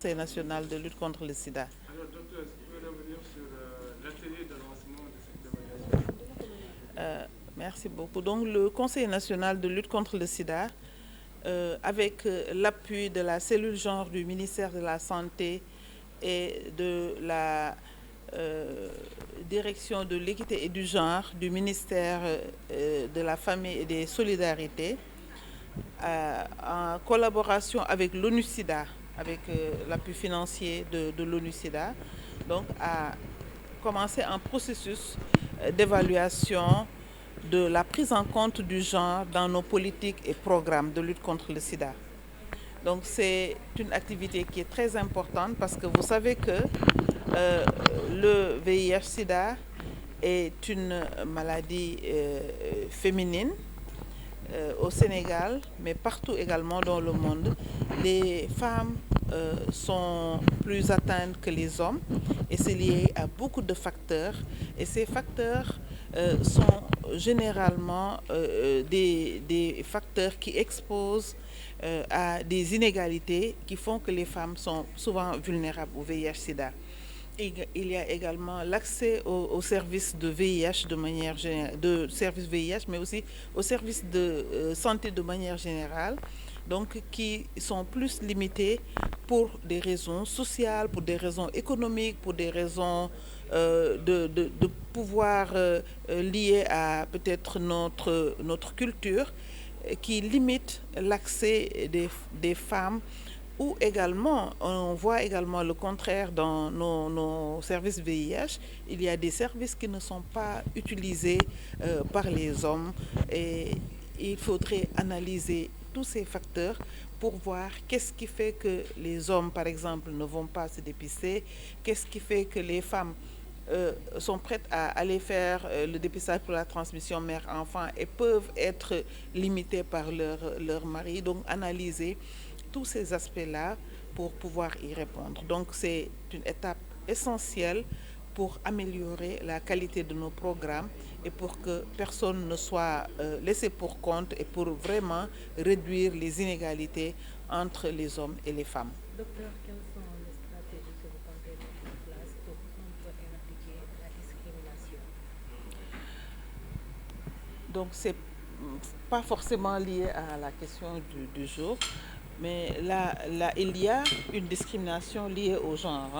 Conseil national de lutte contre le sida. Alors, docteur, est-ce que vous pouvez revenir sur l'atelier de lancement de cette évaluation? Merci beaucoup. Donc, le Conseil national de lutte contre le sida, avec l'appui de la cellule genre du ministère de la Santé et de la direction de l'équité et du genre du ministère de la Famille et des Solidarités, en collaboration avec l'ONU-SIDA, avec l'appui financier de l'ONU-SIDA, donc a commencé un processus d'évaluation de la prise en compte du genre dans nos politiques et programmes de lutte contre le sida. Donc c'est une activité qui est très importante parce que vous savez que le VIH-Sida est une maladie féminine au Sénégal, mais partout également dans le monde. Les femmes sont plus atteintes que les hommes et c'est lié à beaucoup de facteurs. Et ces facteurs sont généralement des facteurs qui exposent à des inégalités qui font que les femmes sont souvent vulnérables au VIH-Sida. Il y a également l'accès aux services de VIH de manière générale, de services VIH, mais aussi aux services de santé de manière générale, donc qui sont plus limités pour des raisons sociales, pour des raisons économiques, pour des raisons de pouvoir liées à peut-être notre culture, qui limitent l'accès des femmes, ou également, on voit également le contraire dans nos services VIH. Il y a des services qui ne sont pas utilisés par les hommes et il faudrait analyser tous ces facteurs pour voir qu'est-ce qui fait que les hommes, par exemple, ne vont pas se dépister, qu'est-ce qui fait que les femmes sont prêtes à aller faire le dépistage pour la transmission mère-enfant et peuvent être limitées par leur mari. Donc, analyser tous ces aspects-là pour pouvoir y répondre. Donc, c'est une étape essentielle pour améliorer la qualité de nos programmes et pour que personne ne soit laissé pour compte et pour vraiment réduire les inégalités entre les hommes et les femmes. Docteur, quelles sont les stratégies que vous comptez mettre en place pour contre éradiquer la discrimination? Donc, c'est pas forcément lié à la question du jour, mais là, il y a une discrimination liée au genre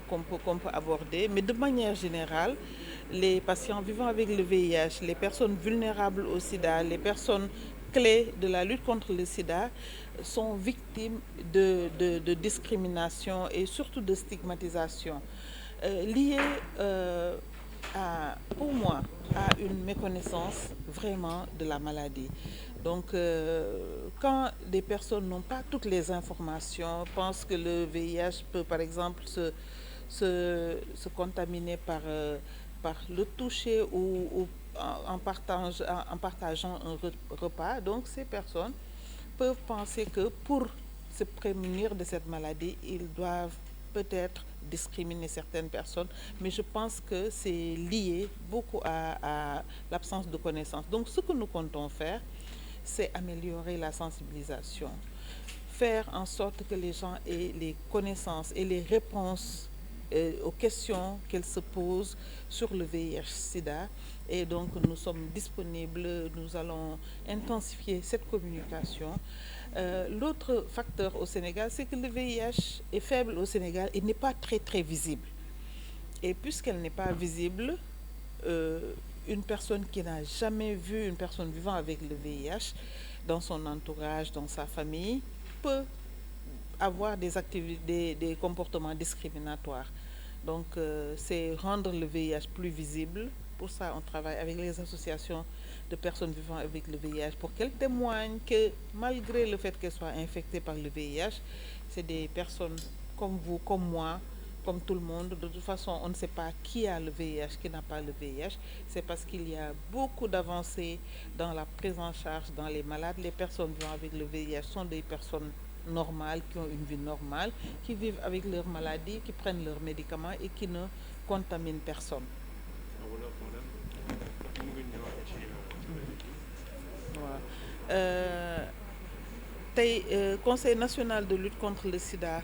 qu'on peut aborder, mais de manière générale, les patients vivant avec le VIH, les personnes vulnérables au sida, les personnes clés de la lutte contre le sida sont victimes de discrimination et surtout de stigmatisation liées pour moi, à une méconnaissance vraiment de la maladie. Donc, quand des personnes n'ont pas toutes les informations, pensent que le VIH peut, par exemple, se contaminer par le toucher ou en partageant un repas, donc ces personnes peuvent penser que pour se prémunir de cette maladie, ils doivent peut-être discriminer certaines personnes, mais je pense que c'est lié beaucoup à l'absence de connaissances. Donc, ce que nous comptons faire, c'est améliorer la sensibilisation, faire en sorte que les gens aient les connaissances et les réponses aux questions qu'elles se posent sur le VIH-Sida. Et donc, nous sommes disponibles, nous allons intensifier cette communication. L'autre facteur au Sénégal, c'est que le VIH est faible au Sénégal et n'est pas très, très visible. Et puisqu'elle n'est pas visible, une personne qui n'a jamais vu une personne vivant avec le VIH dans son entourage, dans sa famille, peut avoir des activités, des comportements discriminatoires. Donc, c'est rendre le VIH plus visible. Pour ça, on travaille avec les associations de personnes vivant avec le VIH pour qu'elles témoignent que malgré le fait qu'elles soient infectées par le VIH, c'est des personnes comme vous, comme moi, comme tout le monde. De toute façon, on ne sait pas qui a le VIH, qui n'a pas le VIH. C'est parce qu'il y a beaucoup d'avancées dans la prise en charge dans les malades. Les personnes vivant avec le VIH sont des personnes normales, qui ont une vie normale, qui vivent avec leur maladie, qui prennent leurs médicaments et qui ne contaminent personne. Voilà. Conseil national de lutte contre le sida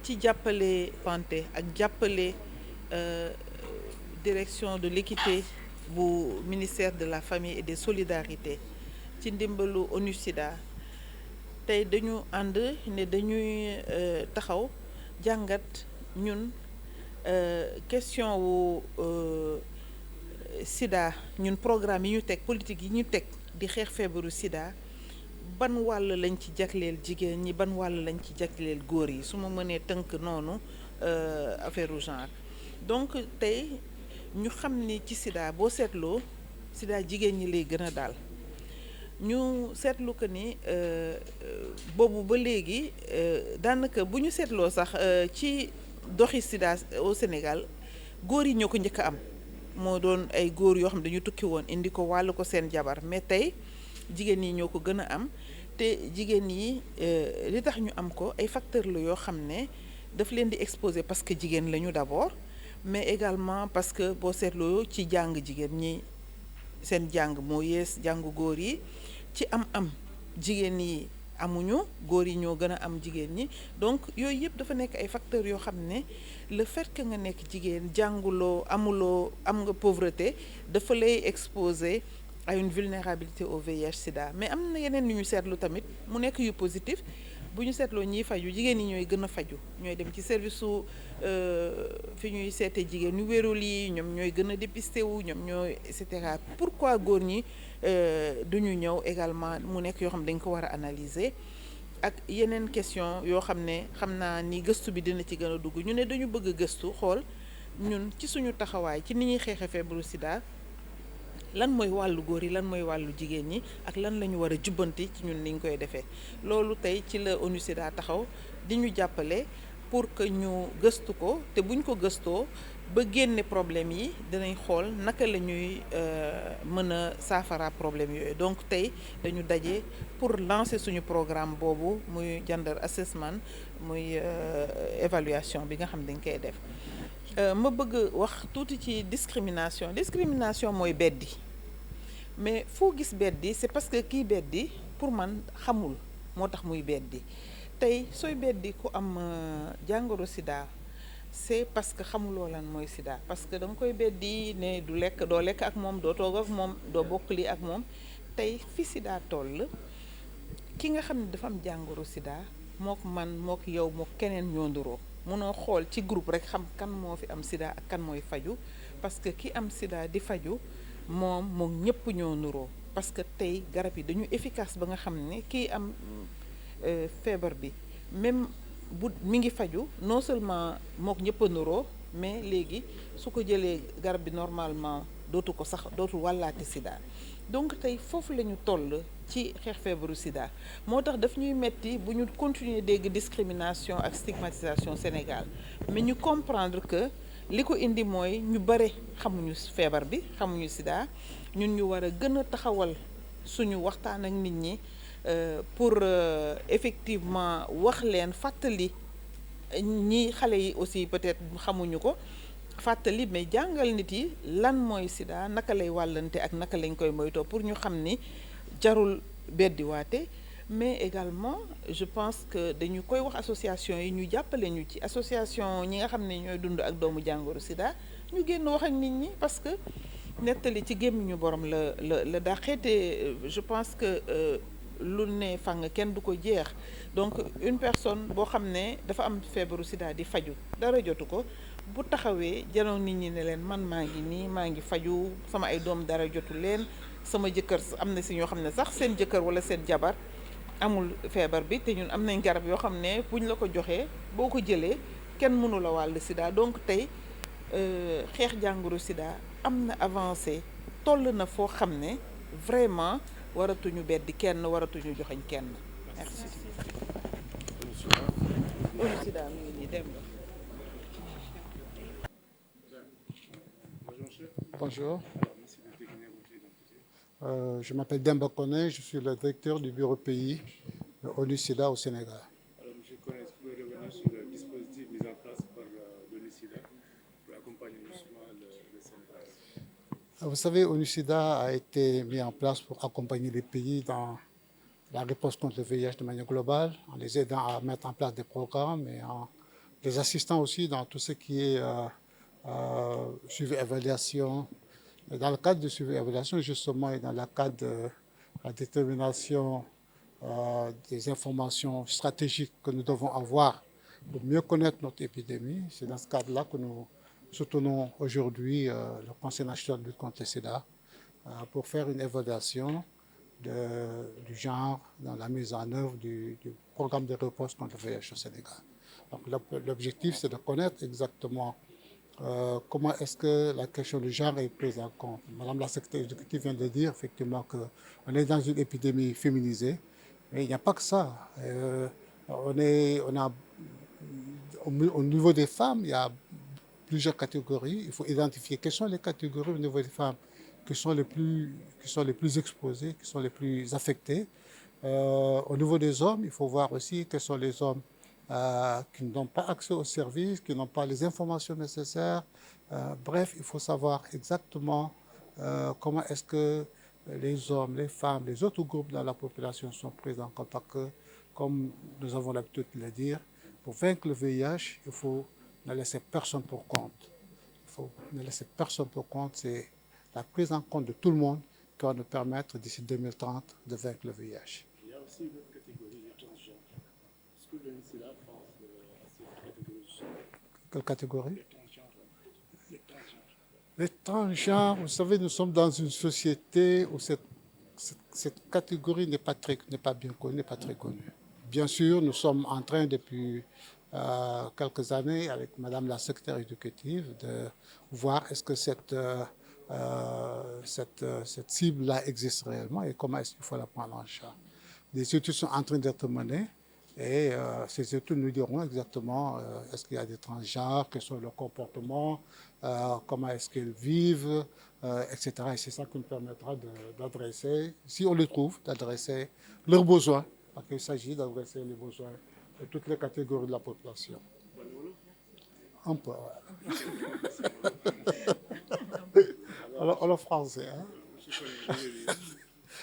ci jàppale Panté ak jàppale euh, direction de l'équité bu ministère de la famille et des solidarités ci ndimbalu ONU-SIDA tey dañu ànd ne dañuy taxaw jàngat ñun question wu sida ñun programme yi ñu teg politique yi ñu teg di xeex feebaru sida ban wàll lañ ci jagleel jigéen ñi ban wàll lañ ci jagleel góor yi su ma mënee tënk noonu affaire u genre donc tey ñu xam ni ci sida boo seetloo sida jigéen ñi lay gën a daal ñu seetlu que ni boobu ba léegi daanaka bu ñu seetloo sax ci doxi sida au Sénégal góor yi ñoo ko njëkk a am moo doon ay góor yoo xam ne dañu tukki woon indi ko wàllu ko seen jabar mais tey jigéen ñi ñoo ko gën a am te jigéen yi li tax ñu am ko ay facteurs la yoo xam ne daf leen di exposer parce que jigéen lañu d'abord mais également parce que boo seetloo ci jàng jigéen ñi seen jàng moo yées jàngu góor yi ci am jigéen yi amuñu góor yi ñoo gën a am jigéen ñi donc yooyu yëpp dafa nekk ay facteurs yoo xam ne le fait que nga nekk jigéen jànguloo amuloo am nga pauvreté dafa lay exposer à une vulnérabilité au VIH sida mais am na yeneen yu ñu seetlu tamit mu nekk yu positif bu ñu seetloo ñiy faju jigéen ñi ñooy gën a faju ñooy dem ci service su fi ñuy seete jigéen ñu wérul yi ñoom ñooy gën a dépisté wu ñoom ñooy et cetera pourquoi góor ñi duñu ñëw également mu nekk yoo xam ne dañ ko war a analyser ak yeneen question yoo xam ne xam naa ni gëstu bi dina ci gën a dugg ñu ne dañu bëgg gëstu xool ñun ci suñu taxawaay ci ni ñuy xeexe feebaru sida lan mooy wàllu góor yi lan mooy wàllu jigéen ñi ak lan la ñu war a jubbanti ci ñun ni ñu koy defee loolu tey ci la ONU-SIDA taxaw di ñu jàppale pour que ñu gëstu ko te buñ ko gëstoo ba génne problème yi dinañ xool naka la ñuy mën a saafara problème yooyu donc tey dañu daje pour lancer suñu programme boobu muy gender assessment muy évaluation bi nga xam dañ koy def ma bëgg wax tuuti ci discrimination mooy beddi mais foo gis beddi c'est parce que kii beddi pour man xamul moo tax muy beddi tey sooy beddi ku am jàngoro sida c'est parce que xamuloo lan mooy sida parce que da nga koy beddi ne du lekk doo lekk ak moom doo toog ak moom doo bokk lii ak moom tey fi sida toll ki nga xam ne dafa am jàngoro sida mook man mook yow mook keneen ñoo nduroo mënoo xool ci groupe rek xam kan moo fi am sida ak kan mooy faju parce que ki am sida di faju moom ñëpp ñoo nuroo parce que tey garab yi dañu efficace ba nga xam ne kii am feebar bi même bu mi ngi faju non seulement mook ñëpp a nuroo mais léegi su ko jëlee garab bi normalement dootu ko sax dootu wàllaati sida donc tey foofu la ñu toll ci xeex feebaru sida moo tax daf ñuy metti bu ñu continuer dégg discrimination ak stigmatisation Sénégal mais ñu comprendre que li ko indi mooy ñu bare xamuñu feebar bi xamuñu sida ñun ñu war a gën a taxawal suñu waxtaan ak nit ñi pour effectivement wax leen fàttali ñi xale yi aussi peut-être xamuñu ko fàttali mais jàngal nit yi lan mooy sida naka lay wàllante ak naka lañ koy moytoo pour ñu xam ni jarul beddiwaate mais également je pense que dañu koy wax association yi ñu jàppale ñu ci association ñi nga xam ne ñooy dund ak doomu jàngoro sida ñu génn wax ak nit ñi parce que nettali ci gémmiñu borom la dàqeete je pense que lu ne fang kenn du ko jeex donc une personne boo xam ne dafa am feebaru sida di faju dara jotu ko bu taxawee janoon nit ñi ne leen man maa ngi nii maa ngi faju sama ay doom dara jotu leen sama jëkkër am na si ñoo xam ne sax seen jëkkër wala seen jabar amul feebar bi te ñun am nañ garab yoo xam ne buñ la ko joxee boo ko jëlee kenn mënu la wàll sida donc tey xeex jàngoro sida am na avancé toll na foo xam ne vraiment waratuñu beddi kenn waratuñu joxeñ kenn merci. sida mi ngi nii dem ba. Bonjour. Je m'appelle Demba Koné, je suis le directeur du bureau pays de ONU-SIDA au Sénégal. Alors, M. Koné, est-ce que vous pouvez revenir sur le dispositif mis en place par l'ONU-SIDA pour accompagner justement le Sénégal? Vous savez, ONU-SIDA a été mis en place pour accompagner les pays dans la réponse contre le VIH de manière globale, en les aidant à mettre en place des programmes et en les assistants aussi dans tout ce qui est suivi-évaluation. Dans le cadre de suivi-évaluation, justement, et dans le cadre de la détermination des informations stratégiques que nous devons avoir pour mieux connaître notre épidémie, c'est dans ce cadre-là que nous soutenons aujourd'hui le Conseil national de lutte contre le sida pour faire une évaluation du genre dans la mise en œuvre du programme de réponse contre le VIH au Sénégal. Donc l'objectif, c'est de connaître exactement comment est-ce que la question du genre est prise en compte. Madame la secrétaire exécutive vient de dire effectivement qu'on est dans une épidémie féminisée, mais il n'y a pas que ça. Au niveau des femmes, il y a plusieurs catégories. Il faut identifier quelles sont les catégories au niveau des femmes qui sont les plus exposées, qui sont les plus affectées. Au niveau des hommes, il faut voir aussi quels sont les hommes qui n'ont pas accès aux services, qui n'ont pas les informations nécessaires. Bref, il faut savoir exactement comment est-ce que les hommes, les femmes, les autres groupes dans la population sont pris en compte. Parce que, comme nous avons l'habitude de le dire, pour vaincre le VIH, il faut ne laisser personne pour compte. Il faut ne laisser personne pour compte. C'est la prise en compte de tout le monde qui va nous permettre d'ici 2030 de vaincre le VIH. Il y a aussi une autre catégorie, les transgenres. Est-ce que le NCA pense à cette catégorie? Quelle catégorie? Les transgenres. Les transgenres. Les transgenres, vous savez, nous sommes dans une société où cette catégorie n'est pas bien connue, n'est pas très connue. Bien sûr, nous sommes en train depuis quelques années avec Madame la secrétaire exécutive de voir est-ce que cette cible-là existe réellement et comment est-ce qu'il faut la prendre en charge. Des études sont en train d'être menées et ces études nous diront exactement est-ce qu'il y a des transgenres, quels sont leurs comportements, comment est-ce qu'ils vivent, etc. Et c'est ça qui nous permettra d'adresser, si on les trouve, d'adresser leurs besoins, parce qu'il s'agit d'adresser les besoins de toutes les catégories de la population. Un peu, ouais. Alors, le français, hein?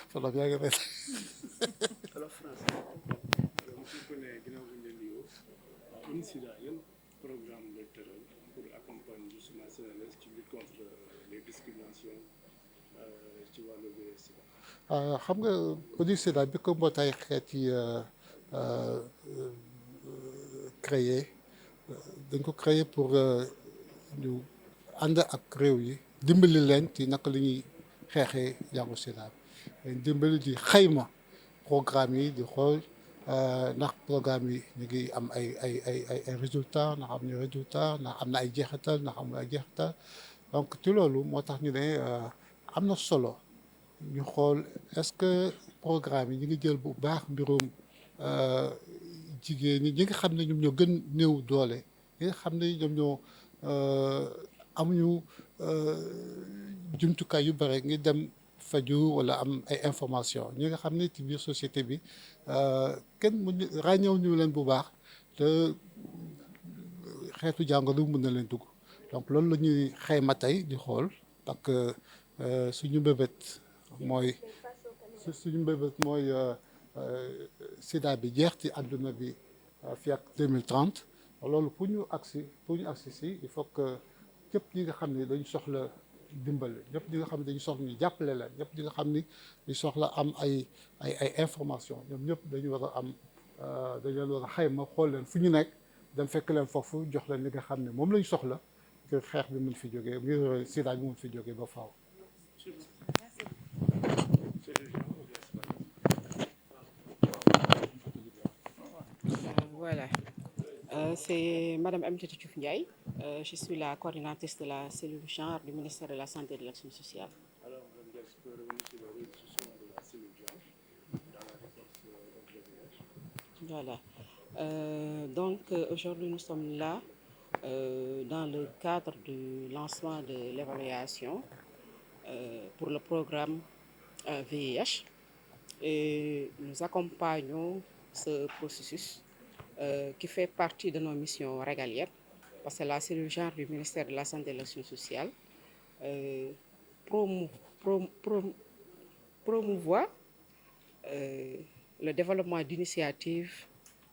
Faudra bien répéter. Alors, français. Monsieur Koné, ginnaaw bi ñu leen di woo UNICIDA yan programme la tëral pour accompagner justement Sénégalais ci lutte contre les discriminations ci wàllu VIH/SIDA. xam nga UNICIDA bi ko mbootaay xeet yi créé dañ ko créé pour ñu ànd ak réew yi dimbali leen ci naka la ñuy xeexee jàngu sida bi dimbali di xayma programme yi di xool ndax programme yi ñu ngi am ay résultats ndax am na résultats ndax am na ay jeexital ndax am na ay jeexital donc ci loolu moo tax ñu ne am na solo ñu xool est-ce que programme yi ñu ngi jël bu baax mbirum jigéen ñi nga xam ne ñoom ñoo gën néew doole ñi nga xam ne ñoom ñoo amuñu jumtukaay yu bare ngi dem faju wala am ay information ñi nga xam ne ci biir société bi kenn ràññeew ñu leen bu baax te xeetu jàngoro mën na leen dugg donc loolu la ñuy xayma tey di xool parce que suñu mbébét mooy sida bi jeex ci àdduna bi fii ak 2030 loolu pour ñu agsi si il faut que ñëpp ñi nga xam ne dañu soxla dimbali ñëpp ñi nga xam ne dañu soxla ñu jàppale leen ñëpp ñi nga xam ni ñu soxla am ay information ñoom ñëpp dañu war a am dañu leen war a xayma xool leen fu ñu nekk dem fekk leen foofu jox leen li nga xam ne moom lañu soxla ngir xeex bi mun fi jógee ngir sida bi mun fi jógee ba faaw. Voilà, c'est Madame Aminata Diouf Ndiaye. Je suis la coordinatrice de la cellule genre du ministère de la Santé et de l'Action sociale. Alors, est-ce que revenir sur la réduction de la cellule genre dans la réponse au VIH? Voilà. Donc aujourd'hui nous sommes là dans le cadre du lancement de l'évaluation pour le programme VIH et nous accompagnons ce processus qui fait partie de nos missions régaliennes parce que la cellule genre du ministère de la Santé et de l'Action sociale promouvoit le développement d'initiatives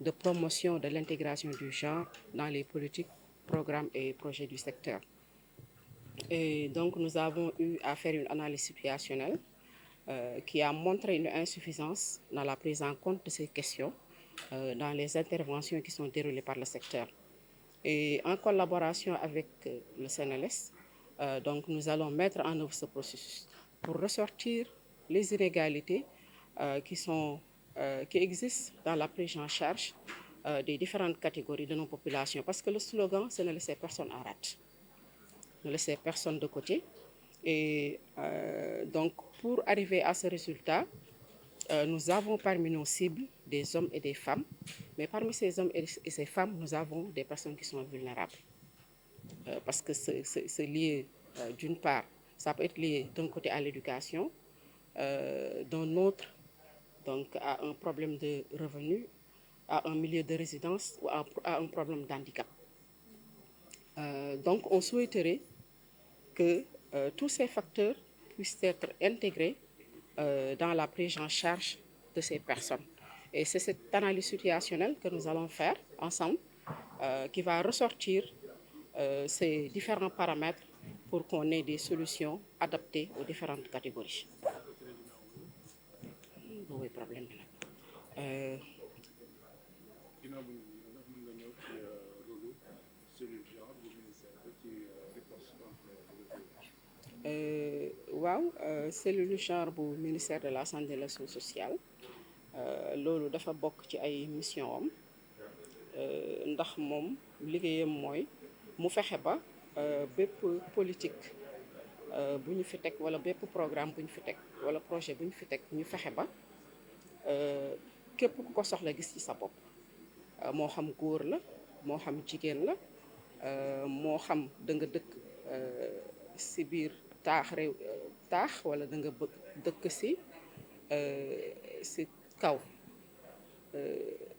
de promotion de l'intégration du genre dans les politiques, programmes et projets du secteur. Et donc nous avons eu à faire une analyse situationnelle qui a montré une insuffisance dans la prise en compte de ces questions dans les interventions qui sont déroulées par le secteur. Et en collaboration avec le CNLS, donc nous allons mettre en œuvre ce processus pour ressortir les inégalités qui existent dans la prise en charge des différentes catégories de nos populations. Parce que le slogan, c'est ne laisser personne en rate, ne laisser personne de côté. Et donc, pour arriver à ce résultat, nous avons parmi nos cibles des hommes et des femmes, mais parmi ces hommes et ces femmes, nous avons des personnes qui sont vulnérables. Parce que c'est lié, d'une part, ça peut être lié d'un côté à l'éducation, d'un autre donc, à un problème de revenus, à un milieu de résidence ou à un problème d'handicap. Donc, on souhaiterait que tous ces facteurs puissent être intégrés dans la prise en charge de ces personnes. Et c'est cette analyse situationnelle que nous allons faire ensemble qui va ressortir ces différents paramètres pour qu'on ait des solutions adaptées aux différentes catégories. Oui, problème. waaw cellule genre bu ministère de la santé et de l'action sociale loolu dafa bokk ci ay mission am ndax moom liggéeyam mooy mu fexe ba bépp politique bu ñu fi teg wala bépp programme bu ñu fi teg wala projet bu ñu fi teg ñu fexe ba képp ku ko soxla gis ci sa bopp moo xam góor la moo xam jigéen la moo xam da nga dëkk si biir taax wala da nga dëkk si kaw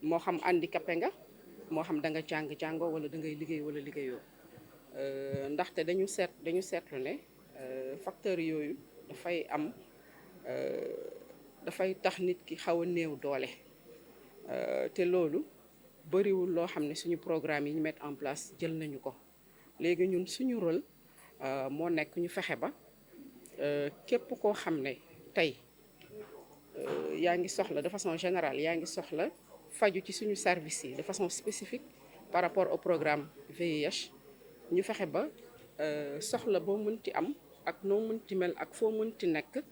moo xam handicapé nga moo xam da nga jàngoo wala da ngay liggéey wala liggéeyoo ndaxte dañu seetlu ne facteurs yooyu dafay tax nit ki xaw a néew doole te loolu bëriwul loo xam ne suñu programme yi ñu mettre en place jël nañu ko léegi ñun suñu rôle moo nekk ñu fexe ba képp koo xam ne tey yaa ngi soxla de façon générale yaa ngi soxla faju ci suñu service yi de façon spécifique par rapport au programme VIH ñu fexe ba soxla boo mënti am ak noo mënti mel ak foo mënti nekk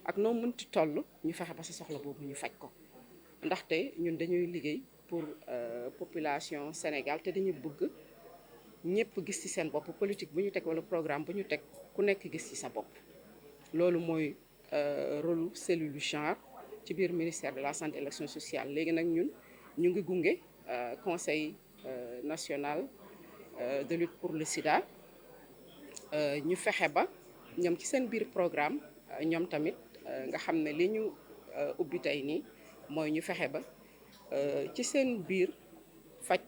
ak noo mënti toll ñu fexe ba sa soxla boobu ñu faj ko ndaxte ñun dañuy liggéey pour population Sénégal te dañu bëgg ñëpp gis ci seen bopp politique bu ñu teg wala programme bu ñu teg ku nekk gis ci sa bopp loolu mooy rôle cellule genre ci biir ministère de la santé et de l'action sociale léegi nag ñun ñu ngi gunge conseil national de lutte pour le sida ñu fexe ba ñoom ci seen biir programme ñoom tamit nga xam ne li ñu ubbi tey nii mooy ñu fexe ba ci seen biir faj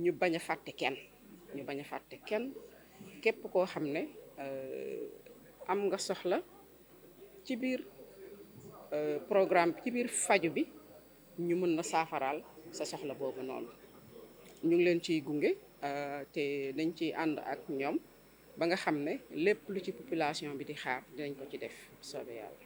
ñu bañ a fàtte kenn képp koo xam ne am nga soxla ci biir programme ci biir faju bi ñu mën na saafaraal sa soxla boobu noonu ñu ngi leen ciy gunge te dañ ciy ànd ak ñoom ba nga xam ne lépp lu ci population bi di xaar dinañ ko ci def soobee yàlla